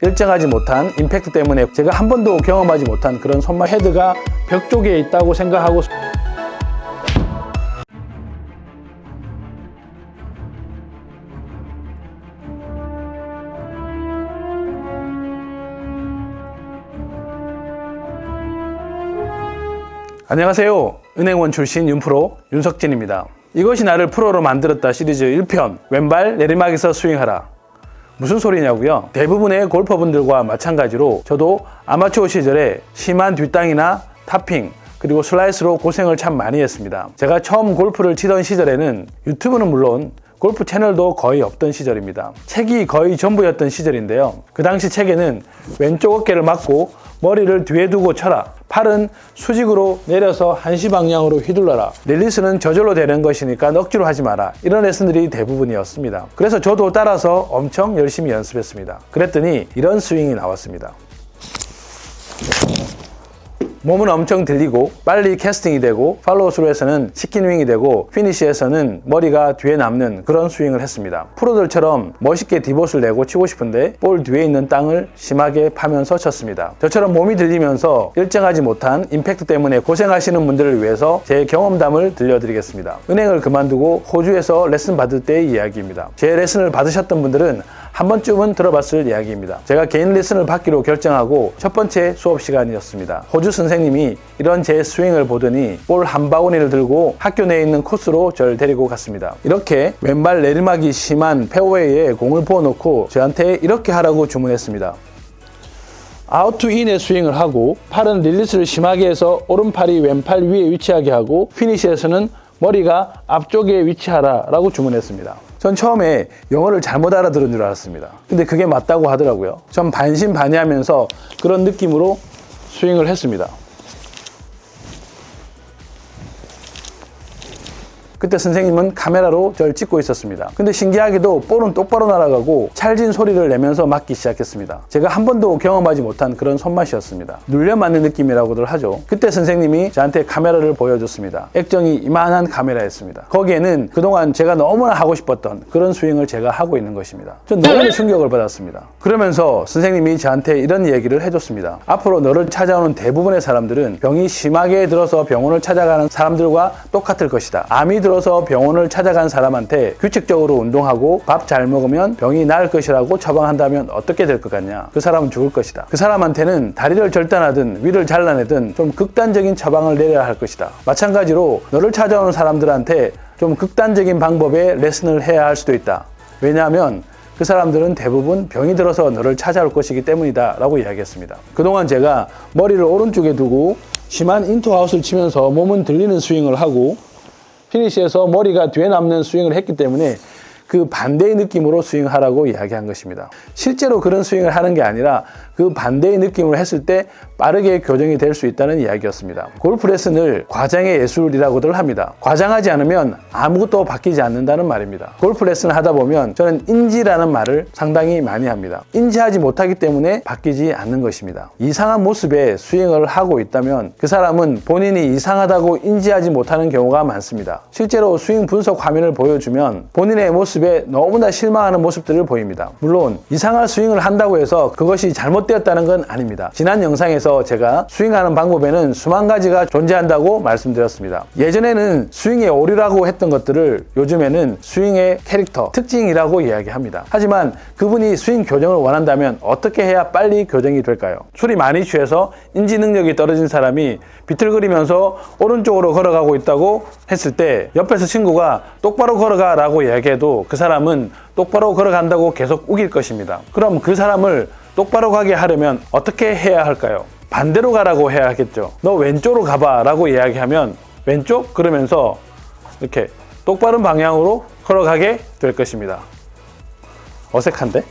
일정하지 못한 임팩트 때문에 제가 한 번도 경험하지 못한 그런 손맛 헤드가 벽 쪽에 있다고 생각하고 안녕하세요. 은행원 출신 윤프로 윤석진입니다. 이것이 나를 프로로 만들었다 시리즈 1편 왼발 내리막에서 스윙하라. 무슨 소리냐고요? 대부분의 골퍼분들과 마찬가지로 저도 아마추어 시절에 심한 뒷땅이나 탑핑 그리고 슬라이스로 고생을 참 많이 했습니다. 제가 처음 골프를 치던 시절에는 유튜브는 물론 골프 채널도 거의 없던 시절입니다. 책이 거의 전부였던 시절인데요. 그 당시 책에는 왼쪽 어깨를 막고 머리를 뒤에 두고 쳐라. 팔은 수직으로 내려서 한시 방향으로 휘둘러라. 릴리스는 저절로 되는 것이니까 억지로 하지 마라. 이런 레슨들이 대부분이었습니다. 그래서 저도 따라서 엄청 열심히 연습했습니다. 그랬더니 이런 스윙이 나왔습니다. 몸은 엄청 들리고 빨리 캐스팅이 되고 팔로우 스루에서는 치킨 윙이 되고 피니시에서는 머리가 뒤에 남는 그런 스윙을 했습니다. 프로들처럼 멋있게 디봇을 내고 치고 싶은데 볼 뒤에 있는 땅을 심하게 파면서 쳤습니다. 저처럼 몸이 들리면서 일정하지 못한 임팩트 때문에 고생하시는 분들을 위해서 제 경험담을 들려드리겠습니다. 은행을 그만두고 호주에서 레슨 받을 때의 이야기입니다. 제 레슨을 받으셨던 분들은 한 번쯤은 들어봤을 이야기입니다. 제가 개인 레슨을 받기로 결정하고 첫 번째 수업 시간이었습니다. 호주 선생님이 이런 제 스윙을 보더니 볼 한 바구니를 들고 학교 내에 있는 코스로 저를 데리고 갔습니다. 이렇게 왼발 내리막이 심한 페어웨이에 공을 부어놓고 저한테 이렇게 하라고 주문했습니다. 아웃 투 인의 스윙을 하고 팔은 릴리스를 심하게 해서 오른팔이 왼팔 위에 위치하게 하고 피니시에서는 머리가 앞쪽에 위치하라 라고 주문했습니다. 전 처음에 영어를 잘못 알아들은 줄 알았습니다. 근데 그게 맞다고 하더라고요. 전 반신반의하면서 그런 느낌으로 스윙을 했습니다. 그때 선생님은 카메라로 저를 찍고 있었습니다. 근데 신기하게도 볼은 똑바로 날아가고 찰진 소리를 내면서 맞기 시작했습니다. 제가 한 번도 경험하지 못한 그런 손맛이었습니다. 눌려맞는 느낌이라고들 하죠. 그때 선생님이 저한테 카메라를 보여줬습니다. 액정이 이만한 카메라였습니다. 거기에는 그동안 제가 너무나 하고 싶었던 그런 스윙을 제가 하고 있는 것입니다. 전 너무 충격을 받았습니다. 그러면서 선생님이 저한테 이런 얘기를 해줬습니다. 앞으로 너를 찾아오는 대부분의 사람들은 병이 심하게 들어서 병원을 찾아가는 사람들과 똑같을 것이다. 암이 들어서 병원을 찾아간 사람한테 규칙적으로 운동하고 밥 잘 먹으면 병이 나을 것이라고 처방한다면 어떻게 될 것 같냐? 그 사람은 죽을 것이다. 그 사람한테는 다리를 절단하든 위를 잘라내든 좀 극단적인 처방을 내려야 할 것이다. 마찬가지로 너를 찾아오는 사람들한테 좀 극단적인 방법의 레슨을 해야 할 수도 있다. 왜냐하면 그 사람들은 대부분 병이 들어서 너를 찾아올 것이기 때문이다 라고 이야기했습니다. 그동안 제가 머리를 오른쪽에 두고 심한 인투아웃을 치면서 몸은 들리는 스윙을 하고 피니시에서 머리가 뒤에 남는 스윙을 했기 때문에 그 반대의 느낌으로 스윙하라고 이야기한 것입니다. 실제로 그런 스윙을 하는 게 아니라 그 반대의 느낌으로 했을 때 빠르게 교정이 될 수 있다는 이야기였습니다. 골프 레슨을 과장의 예술이라고들 합니다. 과장하지 않으면 아무것도 바뀌지 않는다는 말입니다. 골프 레슨을 하다 보면 저는 인지라는 말을 상당히 많이 합니다. 인지하지 못하기 때문에 바뀌지 않는 것입니다. 이상한 모습의 스윙을 하고 있다면 그 사람은 본인이 이상하다고 인지하지 못하는 경우가 많습니다. 실제로 스윙 분석 화면을 보여주면 본인의 모습에 너무나 실망하는 모습들을 보입니다. 물론 이상한 스윙을 한다고 해서 그것이 잘못되었다는 건 아닙니다. 지난 영상에서 제가 스윙하는 방법에는 수만 가지가 존재한다고 말씀드렸습니다. 예전에는 스윙의 오류라고 했던 것들을 요즘에는 스윙의 캐릭터, 특징이라고 이야기합니다. 하지만 그분이 스윙 교정을 원한다면 어떻게 해야 빨리 교정이 될까요? 술이 많이 취해서 인지 능력이 떨어진 사람이 비틀거리면서 오른쪽으로 걸어가고 있다고 했을 때 옆에서 친구가 똑바로 걸어가 라고 이야기해도 그 사람은 똑바로 걸어간다고 계속 우길 것입니다. 그럼 그 사람을 똑바로 가게 하려면 어떻게 해야 할까요? 반대로 가라고 해야 하겠죠. 너 왼쪽으로 가봐 라고 이야기하면 왼쪽? 그러면서 이렇게 똑바른 방향으로 걸어가게 될 것입니다. 어색한데?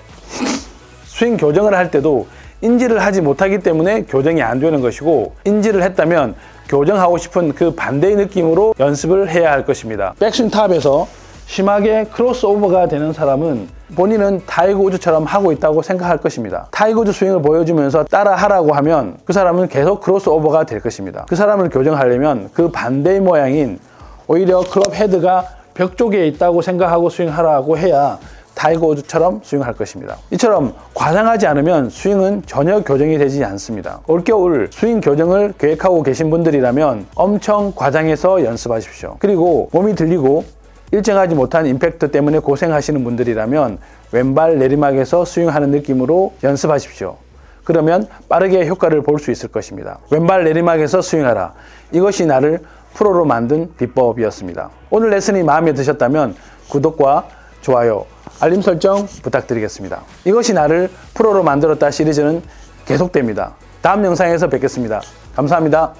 스윙 교정을 할 때도 인지를 하지 못하기 때문에 교정이 안 되는 것이고 인지를 했다면 교정하고 싶은 그 반대의 느낌으로 연습을 해야 할 것입니다. 백스윙 탑에서 심하게 크로스오버가 되는 사람은 본인은 타이거 우즈처럼 하고 있다고 생각할 것입니다. 타이거 우즈 스윙을 보여주면서 따라 하라고 하면 그 사람은 계속 크로스오버가 될 것입니다. 그 사람을 교정하려면 그 반대의 모양인 오히려 클럽 헤드가 벽 쪽에 있다고 생각하고 스윙하라고 해야 타이거 우즈처럼 스윙할 것입니다. 이처럼 과장하지 않으면 스윙은 전혀 교정이 되지 않습니다. 올겨울 스윙 교정을 계획하고 계신 분들이라면 엄청 과장해서 연습하십시오. 그리고 몸이 들리고 일정하지 못한 임팩트 때문에 고생하시는 분들이라면 왼발 내리막에서 스윙하는 느낌으로 연습하십시오. 그러면 빠르게 효과를 볼 수 있을 것입니다. 왼발 내리막에서 스윙하라. 이것이 나를 프로로 만든 비법이었습니다. 오늘 레슨이 마음에 드셨다면 구독과 좋아요, 알림 설정 부탁드리겠습니다. 이것이 나를 프로로 만들었다 시리즈는 계속됩니다. 다음 영상에서 뵙겠습니다. 감사합니다.